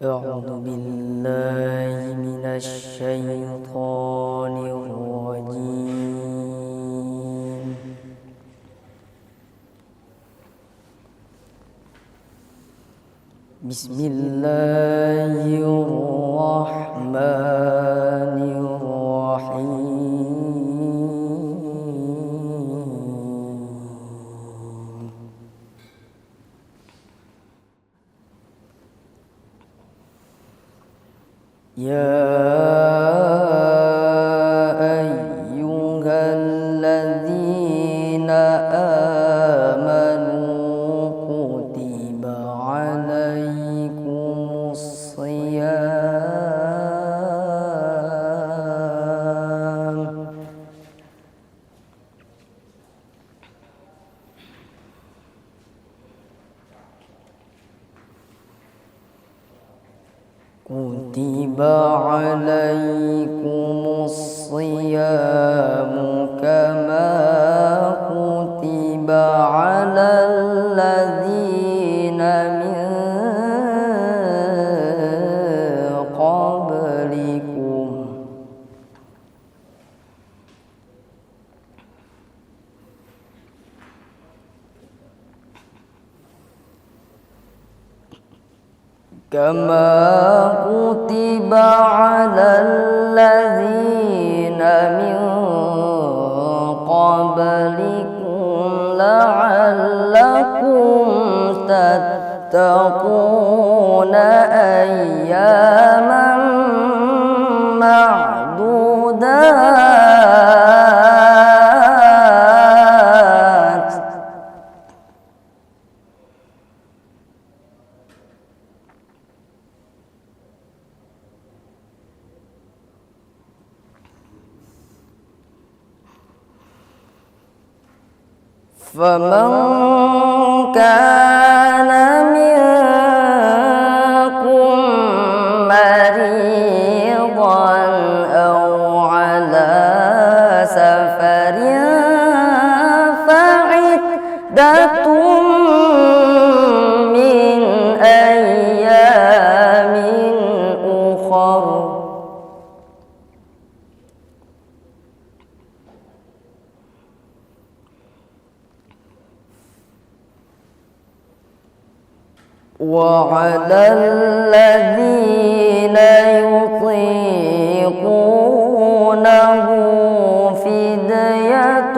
أعوذ بالله من الشيطان الرجيم. بسم الله الرحمن الرحيم. يا أيها الذين آمنوا كتب عليكم الصيام كتب عليكم الصيام كما كتب على الذين من قبلكم كما كتب على الذين من قبلكم لعلكم تتقون أياما معدودات فمن كان منكم مريضا أو على سفر فعدة من أيام أخر وعلى الذين يطيقونه فدية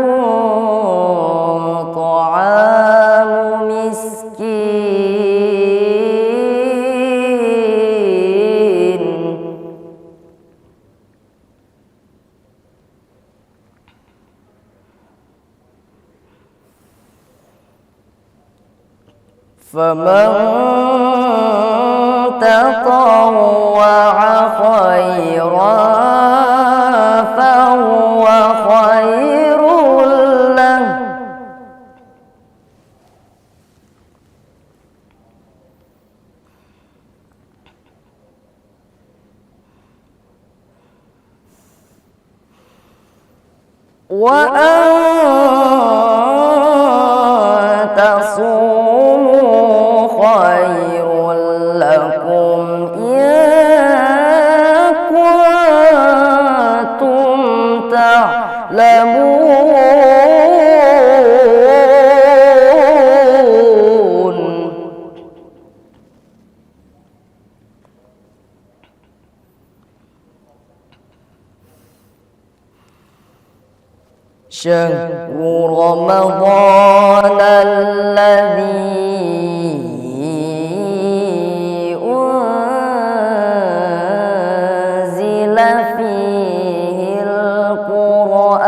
طعام مسكين فمن تطوع خيرا فهو خير له وأن تصوموا خير لكم إن كنتم تعلمون شهر رمضان الذي أنزل فيه القرآن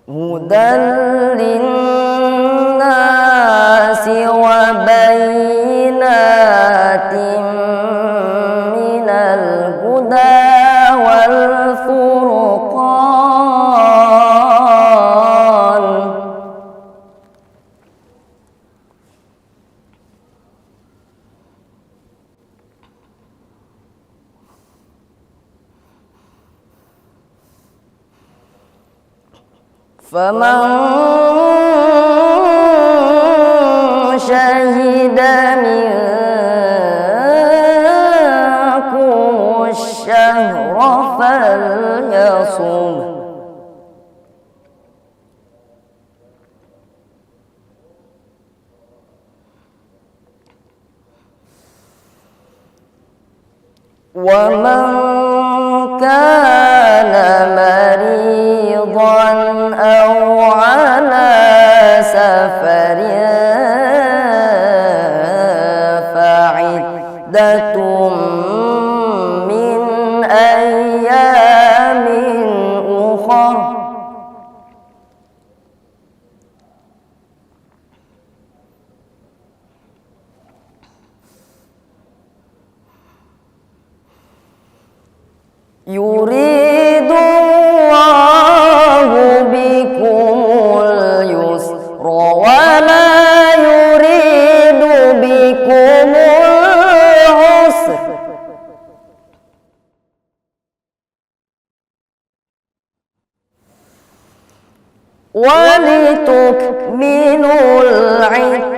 هدى للناس وبينات من الهدى والفرقان فمن شهد منكم الشهر فليصم ومن كان مريضا أو على سفر فعدة من أيام أخر يريد الله بكم اليسر ولا يريد بكم العسر ولتكملوا العدة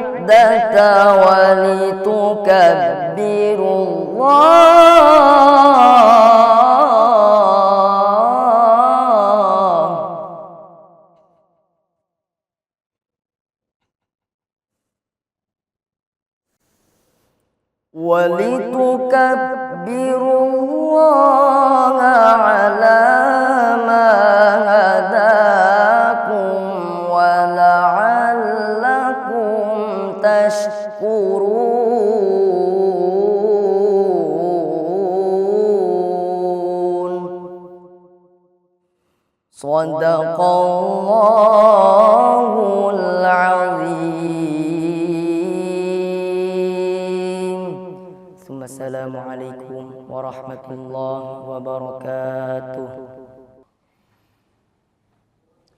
ولتكبروا الله على ما هداكم ولعلكم تشكرون صدق الله العظيم ثم السلام عليكم ورحمة الله وبركاته.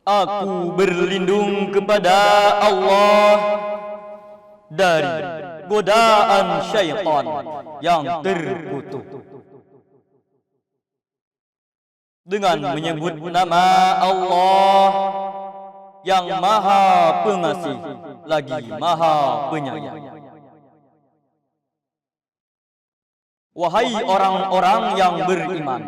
Aku berlindung kepada Allah dari godaan syaitan yang terkutuk. Dengan menyebut nama Allah yang Maha Pengasih lagi Maha Penyayang. Wahai orang-orang yang beriman,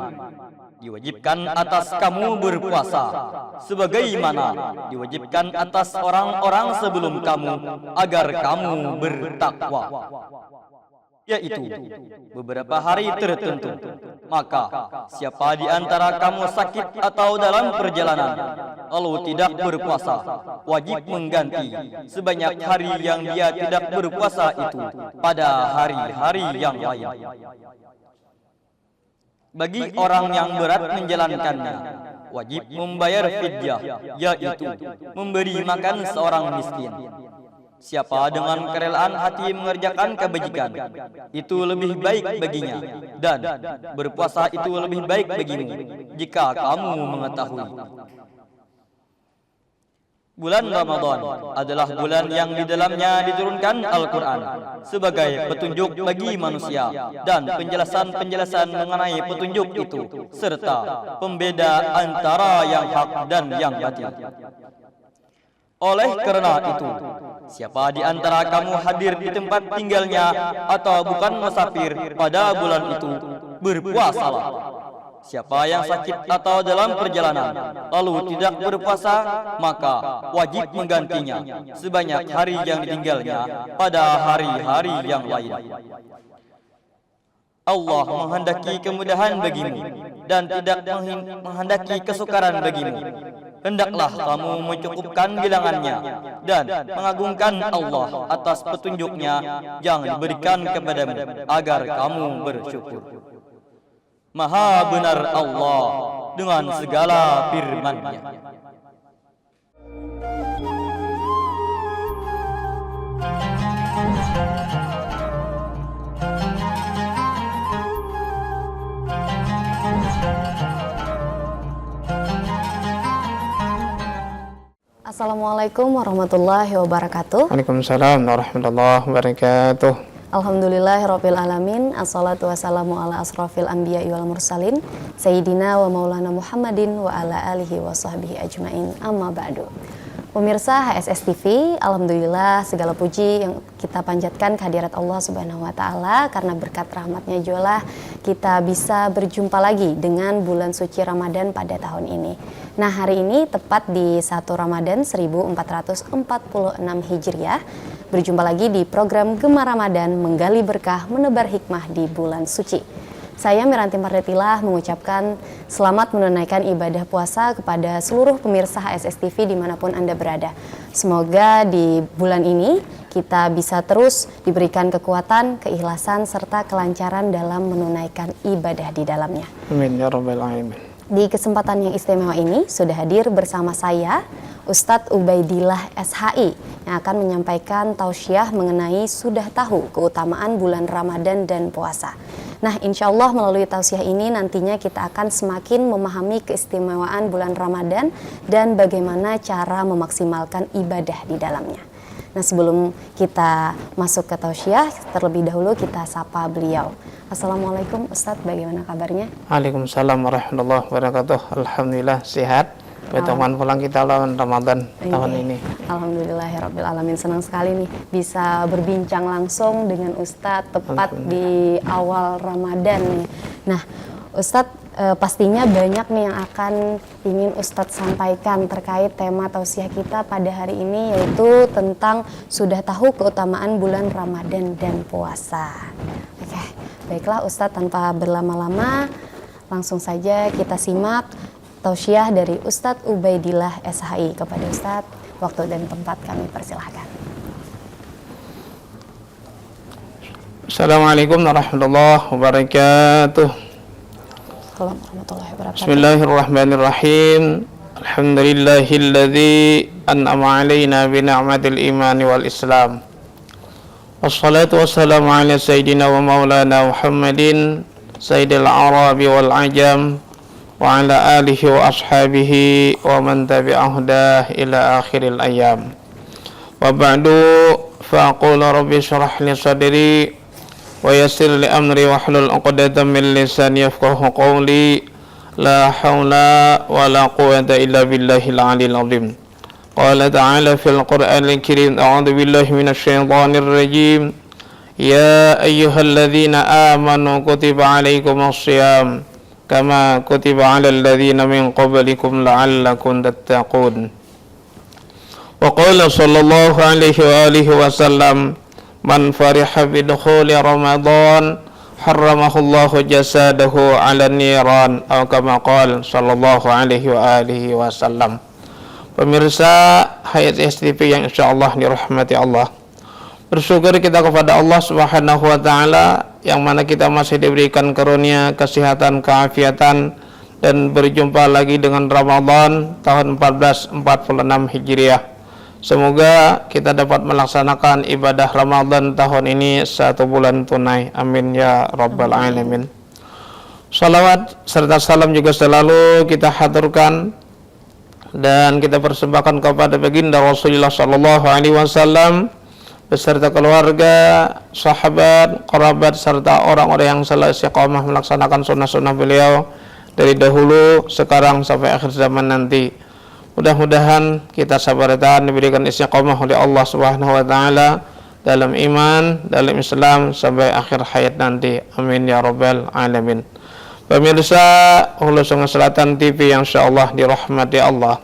diwajibkan atas kamu berpuasa sebagaimana diwajibkan atas orang-orang sebelum kamu agar kamu bertakwa, yaitu beberapa hari tertentu. Maka siapa di antara kamu sakit atau dalam perjalanan lalu tidak berpuasa, wajib mengganti sebanyak hari yang dia tidak berpuasa itu pada hari-hari yang lain. Bagi orang yang berat menjalankannya, wajib membayar fidyah, yaitu memberi makan seorang miskin. Siapa dengan kerelaan hati mengerjakan kebajikan, itu lebih baik baginya, dan berpuasa itu lebih baik bagimu, jika kamu mengetahui. Bulan Ramadan adalah bulan yang di dalamnya diturunkan Al-Quran sebagai petunjuk bagi manusia dan penjelasan-penjelasan mengenai petunjuk itu, serta pembeda antara yang hak dan yang batil. Oleh karena itu, siapa di antara kamu hadir di tempat tinggalnya atau bukan musafir pada bulan itu, berpuasalah. Siapa yang sakit atau dalam perjalanan lalu tidak berpuasa, maka wajib menggantinya sebanyak hari yang ditinggalnya pada hari-hari yang lain. Allah menghendaki kemudahan bagimu dan tidak menghendaki kesukaran bagimu. Hendaklah kamu mencukupkan bilangannya dan mengagungkan Allah atas petunjuknya yang diberikan kepadamu agar kamu bersyukur. Maha benar Allah dengan segala firman-Nya. Assalamualaikum warahmatullahi wabarakatuh. Waalaikumsalam warahmatullahi wabarakatuh. Alhamdulillahirabbil alamin. Assalatu wassalamu ala asrofil anbiya'i wal mursalin sayyidina wa maulana Muhammadin wa ala alihi wa sahbihi ajmain. Amma ba'du. Pemirsa HSS TV, alhamdulillah segala puji yang kita panjatkan kehadirat Allah Subhanahu wa taala, karena berkat rahmatnya jualah kita bisa berjumpa lagi dengan bulan suci Ramadan pada tahun ini. Nah, hari ini tepat di 1 Ramadan 1446 Hijriah, berjumpa lagi di program Gema Ramadan, menggali berkah, menebar hikmah di bulan suci. Saya Miranti Mardetilah mengucapkan selamat menunaikan ibadah puasa kepada seluruh pemirsa HSS TV dimanapun Anda berada. Semoga di bulan ini kita bisa terus diberikan kekuatan, keikhlasan, serta kelancaran dalam menunaikan ibadah di dalamnya. Amin ya rabbal alamin. Di kesempatan yang istimewa ini sudah hadir bersama saya Ustadz Ubaidillah SHI yang akan menyampaikan tausiah mengenai sudah tahu keutamaan bulan Ramadan dan puasa. Nah, insya Allah melalui tausiah ini nantinya kita akan semakin memahami keistimewaan bulan Ramadan dan bagaimana cara memaksimalkan ibadah di dalamnya. Nah, sebelum kita masuk ke tausiah, terlebih dahulu kita sapa beliau. Assalamualaikum Ustadz, bagaimana kabarnya? Waalaikumsalam warahmatullahi wabarakatuh. Alhamdulillah sehat. Berteman pulang kita lawan Ramadan tahun ini. Alhamdulillahirabbil alamin, senang sekali nih bisa berbincang langsung dengan Ustadz tepat di awal Ramadan nih. Nah, Ustadz pastinya banyak nih yang akan ingin Ustadz sampaikan terkait tema tausiah kita pada hari ini, yaitu tentang sudah tahu keutamaan bulan Ramadan dan puasa. Oke, baiklah Ustadz, tanpa berlama-lama langsung saja kita simak tausiah dari Ustadz Ubaidillah SHI. Kepada Ustadz, waktu dan tempat kami persilahkan. Assalamualaikum warahmatullahi wabarakatuh. Assalamualaikum warahmatullahi wabarakatuh. Bismillahirrahmanirrahim. Alhamdulillahilladzi an'ama alaina bi ni'matil imani wal islam. Wassalatu wassalamu ala sayyidina wa maulana Muhammadin sayyidil arabi wal ajam wa ala alihi wa ashabihi wa man tabi'ahdah ila akhiril ayyam. Wa ba'du fa aqulu rabbi shrah li sadri wa yassir li amri wa hlul 'uqdatam min lisani yafqahu qawli. La haula wa la quwwata illa billahil 'aliyyil 'azim. Qala ta'ala fil Qur'anil karim, a'udzu billahi minasy syaithanir rajim. Ya ayyuhalladzina amanu kutiba 'alaikumus shiyam kama kutiba 'alal ladzina min qablikum la'allakum tattaqun. Wa qala sallallahu alaihi wa alihi wasallam, man fariha bi dukhuli ramadan harramahullahu jasadahu 'alan niran, atau kama qala sallallahu alaihi wa alihi wasallam. Pemirsa HSS TV yang insyaallah dirahmati Allah, bersyukur kita kepada Allah Subhanahu wa taala yang mana kita masih diberikan karunia kesehatan, keafiatan, dan berjumpa lagi dengan Ramadan tahun 1446 Hijriah. Semoga kita dapat melaksanakan ibadah Ramadan tahun ini 1 bulan tunai. Amin ya rabbal alamin. Salawat serta salam juga selalu kita haturkan dan kita persembahkan kepada baginda Rasulullah sallallahu alaihi wasallam beserta keluarga, sahabat, kerabat, serta orang-orang yang selalu istiqamah melaksanakan sunnah-sunnah beliau dari dahulu, sekarang, sampai akhir zaman nanti. Mudah-mudahan kita sabar dan diberikan istiqamah oleh Allah Subhanahu wa taala dalam iman, dalam Islam sampai akhir hayat nanti. Amin ya rabbal alamin. Pemirsa Hulu Sungai Selatan TV yang insyaallah dirahmati Allah,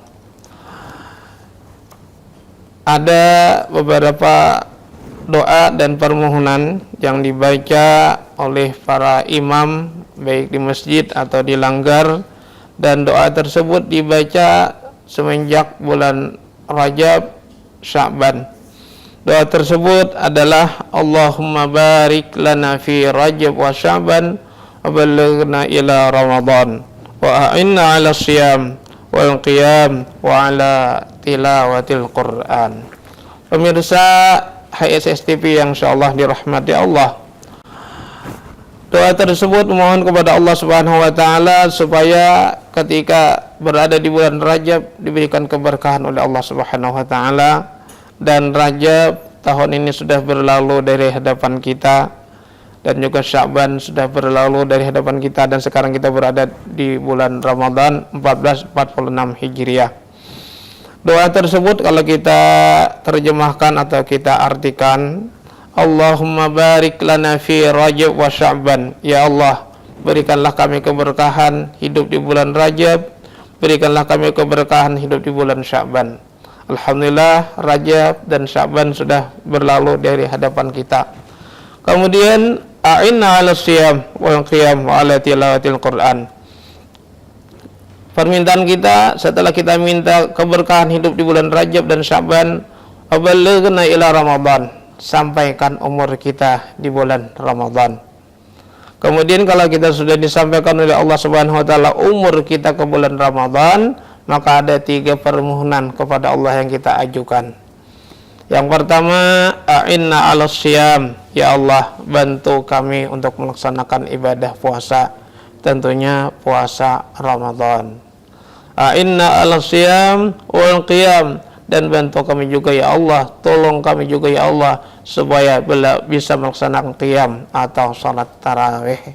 ada beberapa doa dan permohonan yang dibaca oleh para imam baik di masjid atau di langgar, dan doa tersebut dibaca semenjak bulan Rajab, Sya'ban. Doa tersebut adalah Allahumma barik lana fi Rajab wa Sya'ban wa balighna ila Ramadan wa a'inna 'ala siyam wal qiyam wa 'ala tilawatil Qur'an. Pemirsa HSS TV yang insyaallah dirahmati Allah, doa tersebut memohon kepada Allah Subhanahu wa taala supaya ketika berada di bulan Rajab diberikan keberkahan oleh Allah Subhanahu wa taala, dan Rajab tahun ini sudah berlalu dari hadapan kita, dan juga Sya'ban sudah berlalu dari hadapan kita, dan sekarang kita berada di bulan Ramadan 1446 Hijriah. Doa tersebut kalau kita terjemahkan atau kita artikan, Allahumma barik lana fi Rajab wa Sya'ban. Ya Allah, berikanlah kami keberkahan hidup di bulan Rajab, berikanlah kami keberkahan hidup di bulan Sya'ban. Alhamdulillah, Rajab dan Sya'ban sudah berlalu dari hadapan kita. Kemudian a'inna 'ala siyam wal qiyam wa 'ala tilawatil Qur'an. Permintaan kita setelah kita minta keberkahan hidup di bulan Rajab dan Sya'ban, abalighna ila Ramadan, sampaikan umur kita di bulan Ramadan. Kemudian kalau kita sudah disampaikan oleh Allah Subhanahu wa taala umur kita ke bulan Ramadan, maka ada 3 permohonan kepada Allah yang kita ajukan. Yang pertama, a'inna 'alas siyam. Ya Allah, bantu kami untuk melaksanakan ibadah puasa, tentunya puasa Ramadan. A'inna 'alas siyam wal qiyam, dan bantu kami juga ya Allah, tolong kami juga ya Allah supaya bisa melaksanakan qiyam atau salat tarawih.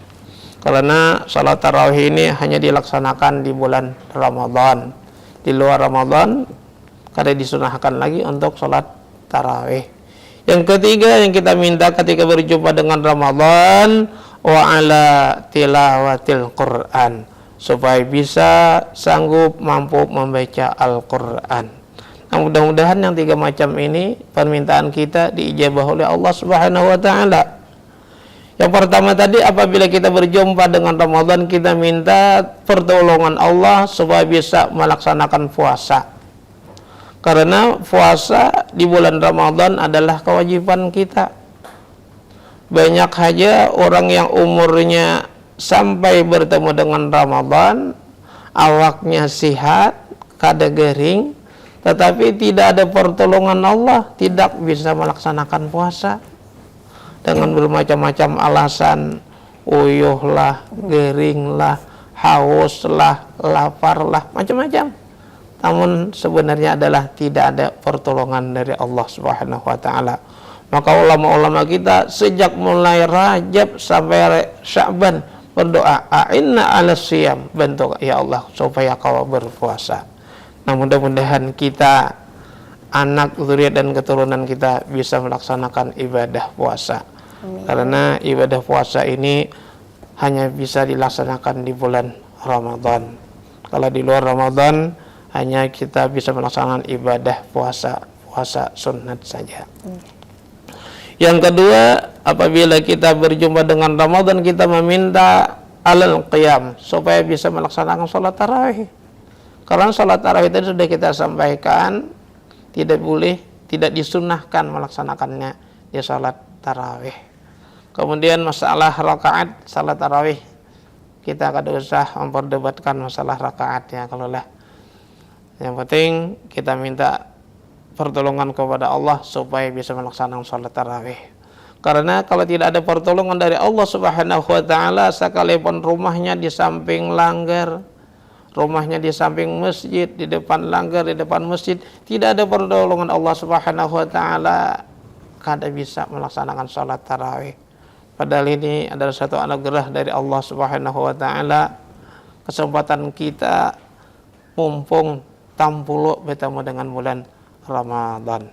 Karena salat tarawih ini hanya dilaksanakan di bulan Ramadan. Di luar Ramadan kada disunahkan lagi untuk salat tarawih. Yang ketiga yang kita minta ketika berjumpa dengan Ramadan, wa ala tilawatil Qur'an, supaya bisa sanggup mampu membaca Al-Qur'an. Nah, mudah-mudahan yang 3 macam ini permintaan kita diijabah oleh Allah Subhanahu wa taala. Yang pertama tadi, apabila kita berjumpa dengan Ramadan, kita minta pertolongan Allah supaya bisa melaksanakan puasa. Karena puasa di bulan Ramadan adalah kewajiban kita. Banyak saja orang yang umurnya sampai bertemu dengan Ramadan, awaknya sehat, kada gering, tetapi tidak ada pertolongan Allah, tidak bisa melaksanakan puasa. Dengan bermacam-macam alasan, uyuhlah, geringlah, hauslah, laparlah, macam-macam. Namun sebenarnya adalah tidak ada pertolongan dari Allah Subhanahu wa taala. Maka ulama-ulama kita sejak mulai Rajab sampai Sya'ban berdoa, a'inna 'alas siyam, bantu ya Allah supaya kau berpuasa. Nah, mudah-mudahan kita, anak, zuriat dan keturunan kita bisa melaksanakan ibadah puasa. Amin. Karena ibadah puasa ini hanya bisa dilaksanakan di bulan Ramadan. Kalau di luar Ramadan hanya kita bisa melaksanakan ibadah puasa sunat saja. Yang kedua, apabila kita berjumpa dengan Ramadan, kita meminta alal qiyam supaya bisa melaksanakan sholat tarawih. Karena sholat tarawih tadi sudah kita sampaikan, tidak disunahkan melaksanakannya di sholat tarawih. Kemudian masalah rakaat salat tarawih, kita kada usah memperdebatkan masalah rakaat ya, kalau lah. Yang penting kita minta pertolongan kepada Allah supaya bisa melaksanakan salat tarawih. Karena kalau tidak ada pertolongan dari Allah Subhanahu wa taala, sekalipun rumahnya di samping langgar, rumahnya di samping masjid, di depan langgar, di depan masjid, tidak ada pertolongan Allah Subhanahu wa taala, kada bisa melaksanakan salat tarawih. Padahal ini adalah satu anugerah dari Allah Subhanahu wa taala. Kesempatan kita mumpung tampulu bertemu dengan bulan Ramadan.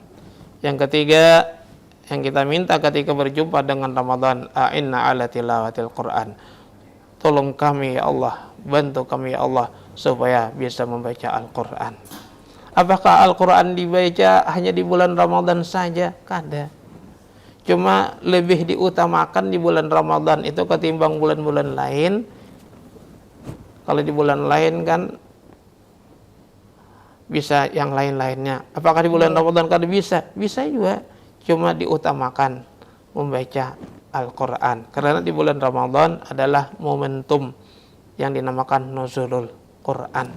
Yang ketiga yang kita minta ketika berjumpa dengan Ramadan, a'inna 'ala tilawatil Qur'an. Tolong kami ya Allah, bantu kami ya Allah supaya bisa membaca Al-Qur'an. Apakah Al-Qur'an dibaca hanya di bulan Ramadan saja? Kada. Cuma lebih diutamakan di bulan Ramadan itu ketimbang bulan-bulan lain. Kalau di bulan lain kan bisa yang lain-lainnya. Apakah di bulan Ramadan kada bisa? Bisa juga. Cuma diutamakan membaca Al-Quran. Karena di bulan Ramadan adalah momentum yang dinamakan nuzulul Quran.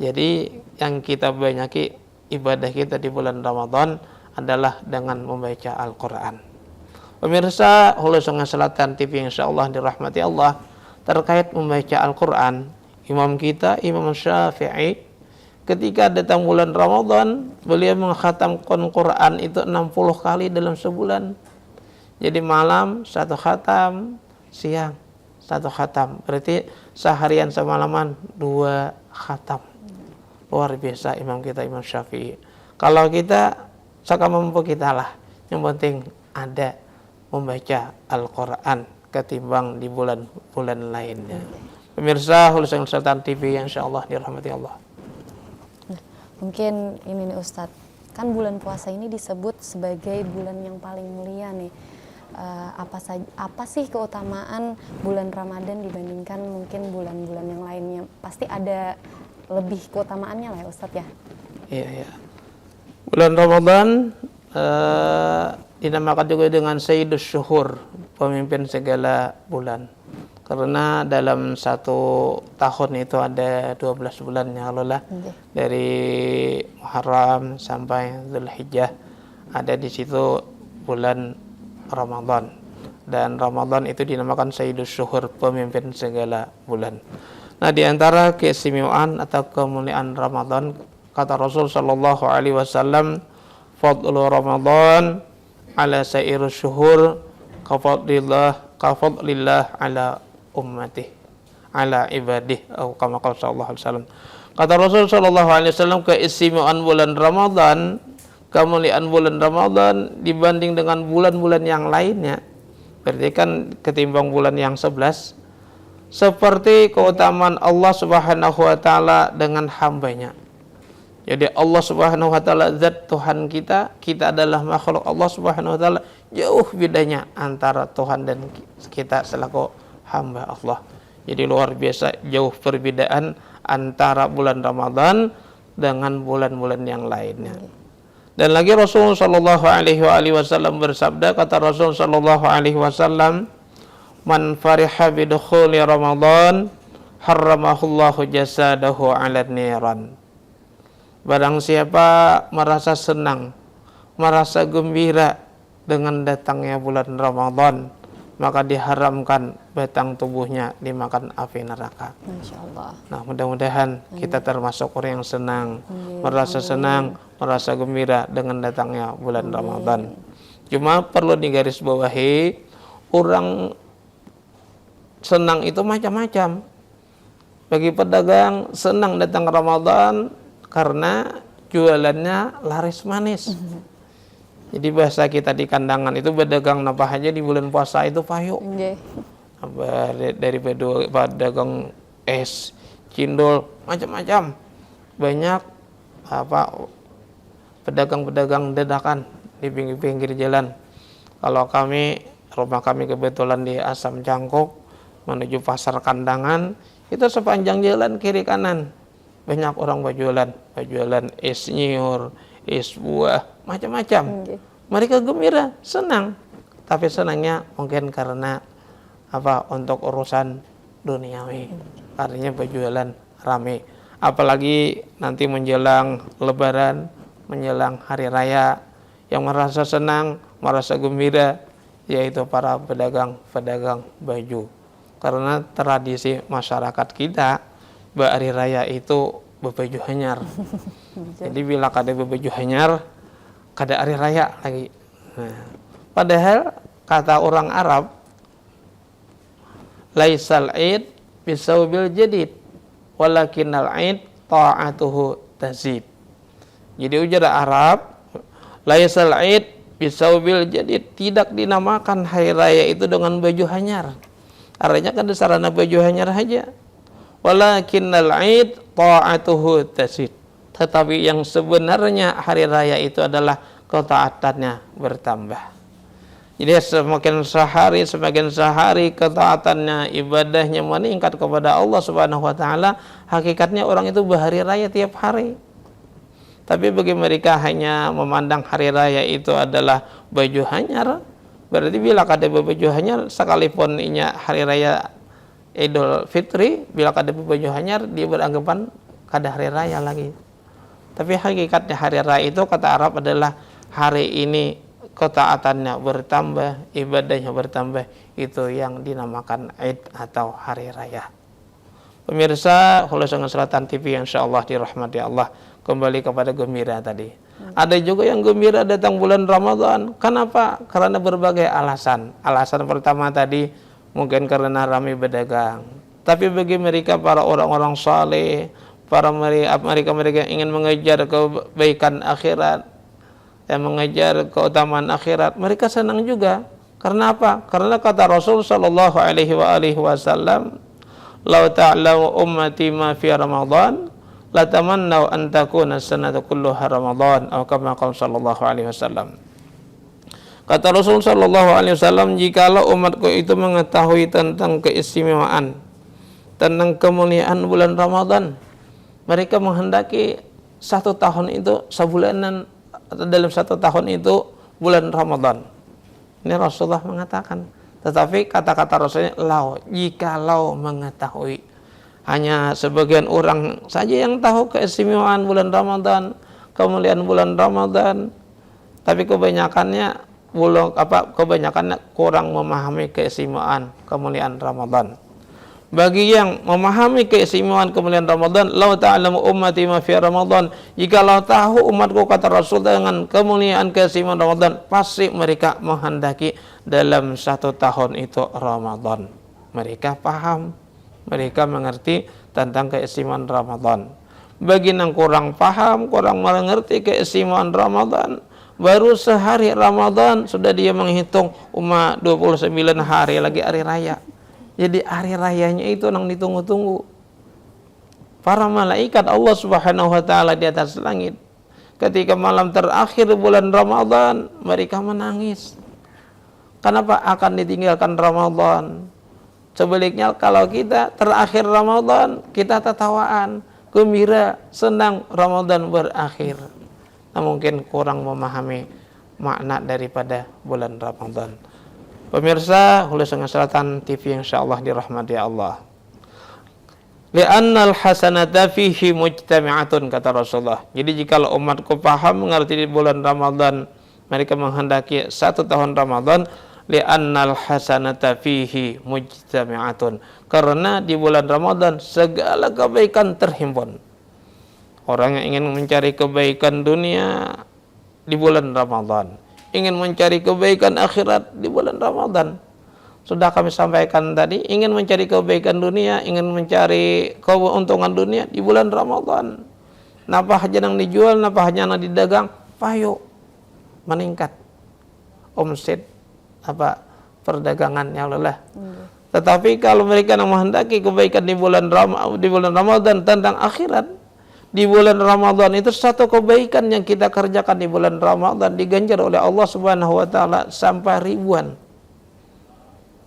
Jadi yang kita banyaki ibadah kita di bulan Ramadan adalah dengan membaca Al-Quran. Pemirsa Hulu Sungai Selatan TV insyaallah dirahmati Allah, terkait membaca Al-Quran, imam kita Imam Syafi'i ketika datang bulan Ramadan, beliau mengkhatamkan Quran itu 60 kali dalam sebulan. Jadi malam 1 khatam, siang 1 khatam. Berarti seharian semalaman 2 khatam. Luar biasa imam kita, Imam Syafi'i. Kalau kita, sakamampu kita lah. Yang penting ada membaca Al-Quran ketimbang di bulan-bulan lainnya. Pemirsa Hulusan Sultan TV yang insyaallah dirahmati Allah. Mungkin ini nih Ustadz, kan bulan puasa ini disebut sebagai bulan yang paling mulia nih. Apa sih keutamaan bulan Ramadan dibandingkan mungkin bulan-bulan yang lainnya? Pasti ada lebih keutamaannya lah ya Ustadz ya. Iya. Bulan Ramadan dinamakan juga dengan Sayyidus Syuhur, pemimpin segala bulan. Karena dalam 1 tahun itu ada 12 bulan ya Allah, dari Muharram sampai Dzulhijjah ada di situ bulan Ramadan. Dan Ramadan itu dinamakan Sayyidus Syuhur, pemimpin segala bulan. Nah, di antara keistimewaan atau kemuliaan Ramadan, kata Rasul sallallahu alaihi wasallam, fadlu Ramadan ala sairus syuhur kafadlillah ala ummati ala ibadih atau kama qala sallallahu alaihi wasallam. Kata Rasul sallallahu alaihi wasallam, keistimewaan bulan Ramadan, kemuliaan bulan Ramadan dibanding dengan bulan-bulan yang lainnya, berarti kan ketimbang bulan yang 11, seperti keutamaan Allah Subhanahu wa taala dengan hambanya. Jadi Allah Subhanahu wa taala zat Tuhan kita adalah makhluk Allah Subhanahu wa taala, jauh bedanya antara Tuhan dan kita selaku hamba Allah. Jadi luar biasa jauh perbedaan antara bulan Ramadan dengan bulan-bulan yang lainnya. Dan lagi Rasul sallallahu alaihi wasallam bersabda, kata Rasul sallallahu alaihi wasallam, man fariha bidukhuli Ramadan harramahullahu jasadahu 'alan niran. Barang siapa merasa senang, merasa gembira dengan datangnya bulan Ramadan, maka diharamkan batang tubuhnya dimakan api neraka. Insyaallah. Nah, mudah-mudahan kita termasuk orang yang senang, merasa senang, merasa gembira dengan datangnya bulan Ramadan. Cuma perlu digarisbawahi, orang senang itu macam-macam. Bagi pedagang senang datang Ramadan karena jualannya laris manis. Jadi bahasa kita di kandangan itu pedagang napa aja di bulan puasa itu payu. Dari pedagang es, cindol, macam-macam. Banyak pedagang-pedagang dadakan di pinggir-pinggir jalan. Kalau rumah kami kebetulan di Asam Cangkok menuju pasar kandangan, itu sepanjang jalan kiri kanan banyak orang berjualan es nyiur, es buah, macam-macam. Mereka gembira, senang. Tapi senangnya mungkin karena untuk urusan duniawi. Artinya berjualan rame. Apalagi nanti menjelang Lebaran, menjelang hari raya, yang merasa senang, merasa gembira, yaitu para pedagang baju. Karena tradisi masyarakat kita hari raya itu berbaju hanyar. Jadi bila kada berbaju hanyar, kada hari raya lagi. Nah, padahal kata orang Arab, laisal id bisawbil jadid, walakinnal id ta'atuhu tazid. Jadi ujar Arab, laisal id bisawbil jadid, tidak dinamakan hari raya itu dengan baju hanyar. Artinya kan sarana baju hanyar saja. Walakinnal id ta'atuhu tazid. Tetapi yang sebenarnya hari raya itu adalah ketaatannya bertambah. Jadi semakin sehari ketaatannya, ibadahnya meningkat kepada Allah Subhanahu wa taala, hakikatnya orang itu berhari raya tiap hari. Tapi bagi mereka hanya memandang hari raya itu adalah baju hanyar, berarti bila kada baju hanyar, sekalipun inya hari raya Idul Fitri, bila kada baju hanyar, dia beranggapan kada hari raya lagi. Tapi hakikatnya hari raya itu kata Arab adalah hari ini ketaatannya bertambah, ibadahnya bertambah, itu yang dinamakan Id atau hari raya. Pemirsa Hulusangan Selatan TV yang insyaallah dirahmati Allah, kembali kepada gembira tadi. Ada juga yang gembira datang bulan Ramadan. Kenapa? Karena berbagai alasan. Alasan pertama tadi mungkin karena ramai berdagang. Tapi bagi mereka para orang-orang saleh, para mereka yang ingin mengejar kebaikan akhirat, yang mengejar keutamaan akhirat, mereka senang juga. Karena apa? Karena kata Rasul sallallahu alaihi wasallam, "Lau ta'lamu ummati ma fi Ramadan, la tamannau an takuna as-sanatu kulluha Ramadan," atau kama qala sallallahu alaihi wasallam. Kata Rasul sallallahu alaihi wasallam, jikalau umatku itu mengetahui tentang keistimewaan, tentang kemuliaan bulan Ramadan, mereka menghendaki satu tahun itu sebulanan, atau dalam satu tahun itu bulan Ramadan. Ini Rasulullah mengatakan. Tetapi kata-kata Rasulnya, jikalau mengetahui. Hanya sebagian orang saja yang tahu keistimewaan bulan Ramadan, kemuliaan bulan Ramadan. Tapi kebanyakannya kurang memahami keistimewaan kemuliaan Ramadan. Bagi yang memahami keistimewaan kemuliaan Ramadan, "Lau ta'lamu ummati ma fi Ramadan," jikalau tahu umatku, kata Rasul, dengan kemuliaan keistimewaan Ramadan, pasti mereka menghendaki dalam satu tahun itu Ramadan. Mereka paham, mereka mengerti tentang keistimewaan Ramadan. Bagi yang kurang paham, kurang mengerti keistimewaan Ramadan, baru sehari Ramadan sudah dia menghitung 29 hari lagi hari raya. Jadi hari rayanya itu yang ditunggu-tunggu. Para malaikat Allah Subhanahu wa taala di atas langit, ketika malam terakhir bulan Ramadan, mereka menangis. Kenapa akan ditinggalkan Ramadan? Sebaliknya kalau kita terakhir Ramadan, kita tertawaan, gembira, senang Ramadan berakhir. Nah, mungkin kurang memahami makna daripada bulan Ramadan. Pemirsa Hulusangan Selatan TV yang insyaallah dirahmati Allah. Li'annal hasanata fihi mujtami'atun, kata Rasulullah. Jadi jikalau umatku paham mengerti di bulan Ramadan, mereka menghendaki satu tahun Ramadan, li'annal hasanata fihi mujtami'atun. Karena di bulan Ramadan segala kebaikan terhimpun. Orang yang ingin mencari kebaikan dunia di bulan Ramadan, ingin mencari kebaikan akhirat di bulan Ramadan. Sudah kami sampaikan tadi, ingin mencari kebaikan dunia, ingin mencari keuntungan dunia di bulan Ramadan. Napa aja yang dijual, napa aja yang didagang, payo meningkat omset perdagangan, ya Allah. Tetapi kalau mereka yang menghendaki kebaikan di bulan Ramadan tentang akhirat, di bulan Ramadan itu satu kebaikan yang kita kerjakan di bulan Ramadan diganjar oleh Allah Subhanahu wa taala sampai ribuan.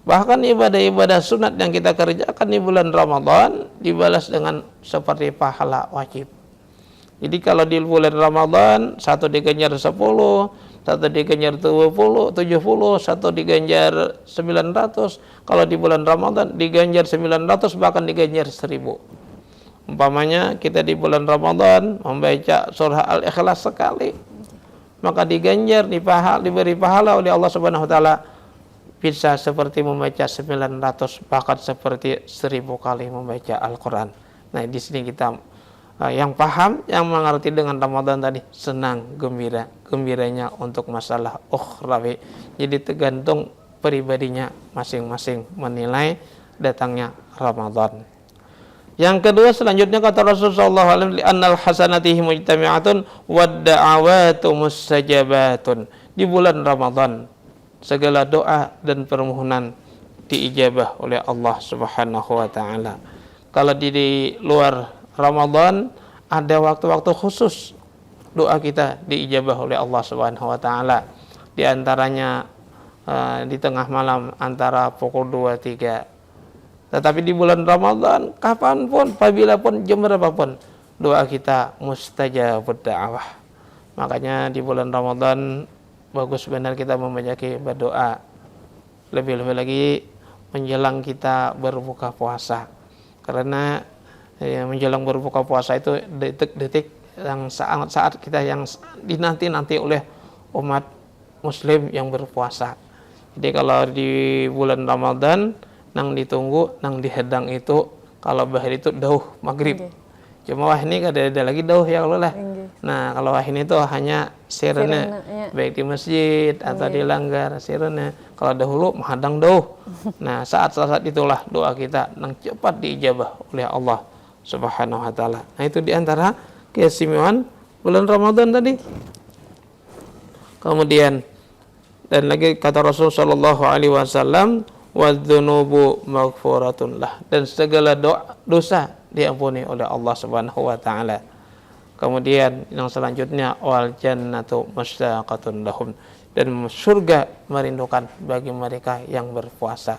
Bahkan ibadah-ibadah sunat yang kita kerjakan di bulan Ramadan dibalas dengan seperti pahala wajib. Jadi kalau di bulan Ramadan satu diganjar 10, satu diganjar 70, satu diganjar 900. Kalau di bulan Ramadan diganjar 900, bahkan diganjar 1000. Umpamanya kita di bulan Ramadan membaca surah Al-Ikhlas sekali, maka diganjar, diberi pahala oleh Allah Subhanahu wa taala bisa seperti membaca 900, bahkan seperti 1000 kali membaca Al-Qur'an. Nah, di sini kita yang paham, yang mengerti dengan Ramadan tadi senang, gembiranya untuk masalah ukhrawi. Jadi tergantung pribadinya masing-masing menilai datangnya Ramadan. Yang kedua selanjutnya kata Rasulullah sallallahu alaihi wasallam, annal hasanatihi mujtami'atun wad da'awatu mustajabatun. Di bulan Ramadan segala doa dan permohonan diijabah oleh Allah Subhanahu wa taala. Kalau di luar Ramadan ada waktu-waktu khusus doa kita diijabah oleh Allah Subhanahu wa taala. Di antaranya di tengah malam antara pukul 2-3. Tetapi di bulan Ramadan, kapanpun, apabila pun, jam berapapun, doa kita mustajabud da'awah. Makanya di bulan Ramadan, bagus benar kita berdoa. Lebih-lebih lagi menjelang kita berbuka puasa. Karena menjelang berbuka puasa itu detik-detik yang saat kita yang dinanti-nanti oleh umat muslim yang berpuasa. Jadi kalau di bulan Ramadan, nang ditunggu, nang dihedang itu kalau bahir itu dauh maghrib. Cuma wah ini ada lagi dauh ya Allah lah. Nah kalau wah ini tuh hanya sirene, baik di masjid atau di langgar sirene. Kalau dahulu menghadang dauh. Nah saat-saat itulah doa kita yang cepat diijabah oleh Allah Subhanahu wa taala. Nah itu diantara keistimewaan bulan Ramadan tadi. Kemudian dan lagi kata Rasul sallallahu alaihi wasallam, wadzunubu maghfuratun lah, dan segala dosa diampuni oleh Allah Subhanahu wa taala. Kemudian yang selanjutnya wal jannatu mushtaqatun lahum, dan surga merindukan bagi mereka yang berpuasa.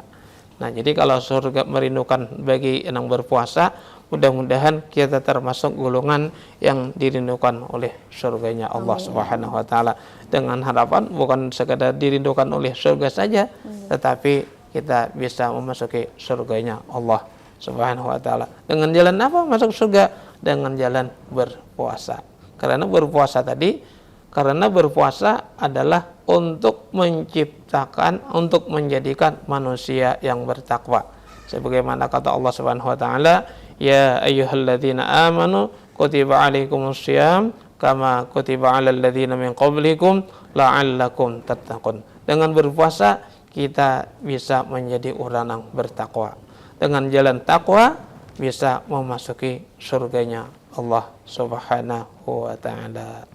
Nah, jadi kalau surga merindukan bagi yang berpuasa, mudah-mudahan kita termasuk golongan yang dirindukan oleh surganya Allah Subhanahu wa taala, dengan harapan bukan sekadar dirindukan oleh surga saja, tetapi kita bisa memasuki surganya Allah Subhanahu wa taala. Dengan jalan apa masuk surga? Dengan jalan berpuasa. Karena berpuasa tadi, karena berpuasa adalah untuk menciptakan, untuk menjadikan manusia yang bertakwa. Sebagaimana kata Allah Subhanahu wa taala, ya ayyuhalladzina amanu kutiba alaikumussyiyam kama kutiba alal ladzina min qablikum la'allakum tattaqun. Dengan berpuasa kita bisa menjadi orang yang bertakwa. Dengan jalan takwa bisa memasuki surganya Allah Subhanahu wa taala.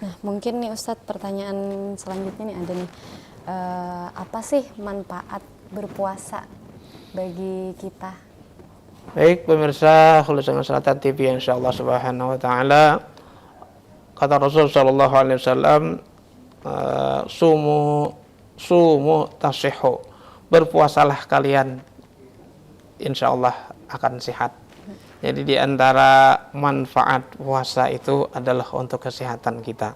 Nah, mungkin nih Ustadz, pertanyaan selanjutnya nih ada nih. Apa sih manfaat berpuasa bagi kita? Baik pemirsa Khulusan Selatan TV insyaallah Subhanahu wa taala, kata Rasul sallallahu alaihi wasallam, sumu tasihhu, berpuasalah kalian insyaallah akan sehat. Jadi di antara manfaat puasa itu adalah untuk kesehatan kita,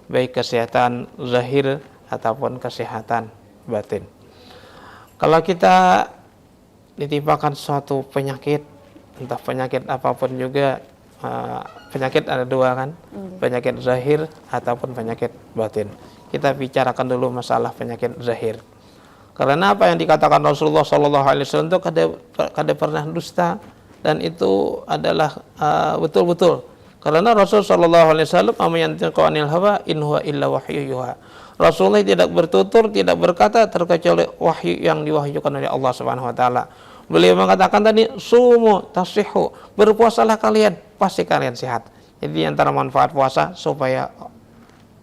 baik kesehatan zahir ataupun kesehatan batin. Kalau kita ditimpakan suatu penyakit, entah penyakit apapun juga, penyakit ada dua kan, penyakit zahir ataupun penyakit batin. Kita bicarakan dulu masalah penyakit zahir. Karena apa yang dikatakan Rasulullah SAW itu kada pernah dusta, dan itu adalah betul-betul. Karena Rasul SAW amanyantiqu anil hawa in huwa illa wahyu yuha. Rasulullah tidak bertutur, tidak berkata terkecuali wahyu yang diwahyukan oleh Allah Subhanahu wa taala. Beliau mengatakan tadi sumu tasihhu, berpuasalah kalian pasti kalian sehat. Jadi antara manfaat puasa supaya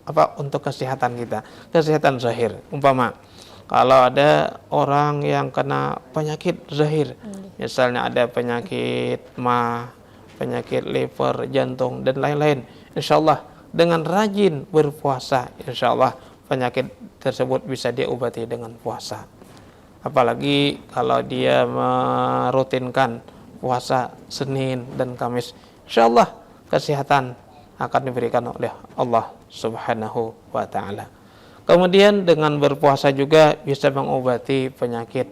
apa, untuk kesehatan kita, kesehatan zahir. Umpama kalau ada orang yang kena penyakit zahir, misalnya ada penyakit mah, penyakit liver, jantung dan lain-lain, insyaallah dengan rajin berpuasa, insyaallah penyakit tersebut bisa diobati dengan puasa. Apalagi kalau dia merutinkan puasa Senin dan Kamis, insyaallah kesehatan akan diberikan oleh Allah Subhanahu wa taala. Kemudian dengan berpuasa juga bisa mengobati penyakit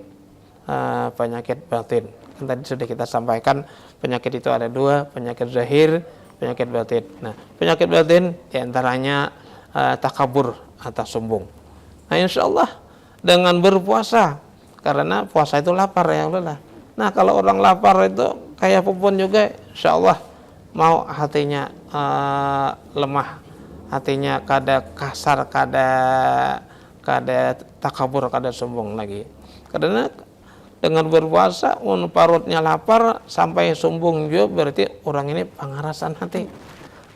batin. Kan tadi sudah kita sampaikan penyakit itu ada dua, penyakit zahir, penyakit batin. Nah, penyakit batin diantaranya takabur atau sombong. Nah, insyaallah dengan berpuasa, karena puasa itu lapar ya Allah. Nah, kalau orang lapar itu kayak apapun juga, insyaallah mau hatinya lemah, hatinya kada kasar, kada takabur, kada sombong lagi. Karena dengan berpuasa, parutnya lapar sampai sombong juga, berarti orang ini pangarasan hati.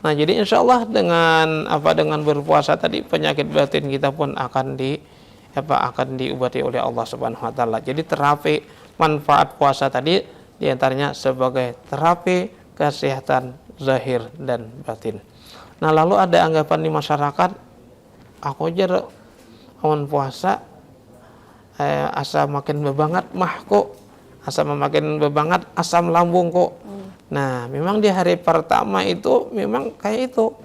Nah, jadi insyaallah dengan berpuasa tadi penyakit batin kita pun akan diobati oleh Allah Subhanahu wa taala. Jadi terapi manfaat puasa tadi diantaranya sebagai terapi kesehatan zahir dan batin. Nah, lalu ada anggapan di masyarakat, aku aja awan puasa asa makin bebangat mah kok, asa makin bebangat asam lambung kok. Nah, memang di hari pertama itu memang kayak itu.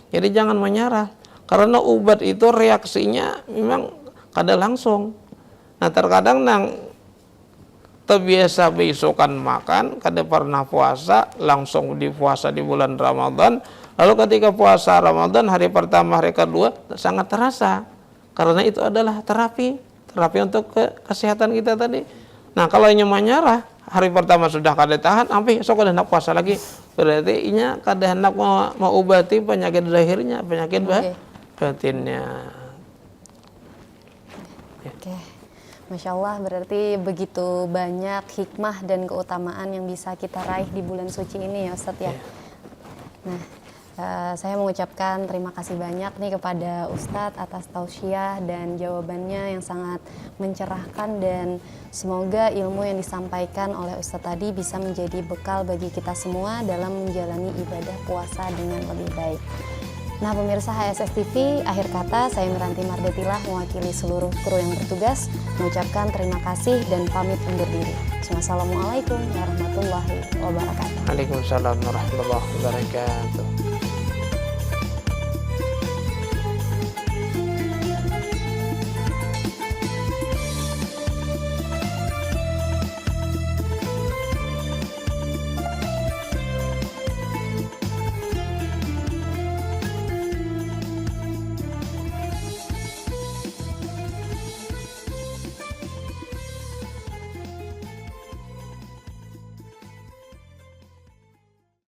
Jadi jangan menyerah, karena obat itu reaksinya memang kada langsung. Nah, terkadang terbiasa besokan makan, kada pernah puasa, langsung dipuasa di bulan Ramadan. Lalu ketika puasa Ramadan hari pertama, hari kedua sangat terasa, karena itu adalah terapi terapi untuk kesehatan kita tadi. Nah kalau inya menyerah, hari pertama sudah kada tahan, sampai esok kada hendak puasa lagi, berarti inya kada hendak mau obati penyakit zahirnya, penyakit batinnya. Oke, Masya Allah, berarti begitu banyak hikmah dan keutamaan yang bisa kita raih di bulan suci ini ya Ustadz ya. Nah, saya mengucapkan terima kasih banyak nih kepada Ustadz atas tausiah dan jawabannya yang sangat mencerahkan, dan semoga ilmu yang disampaikan oleh Ustadz tadi bisa menjadi bekal bagi kita semua dalam menjalani ibadah puasa dengan lebih baik. Nah pemirsa HSS TV, akhir kata saya Miranti Mardetilah mewakili seluruh kru yang bertugas mengucapkan terima kasih dan pamit undur diri. Wassalamualaikum warahmatullahi wabarakatuh. Waalaikumsalam warahmatullahi wabarakatuh.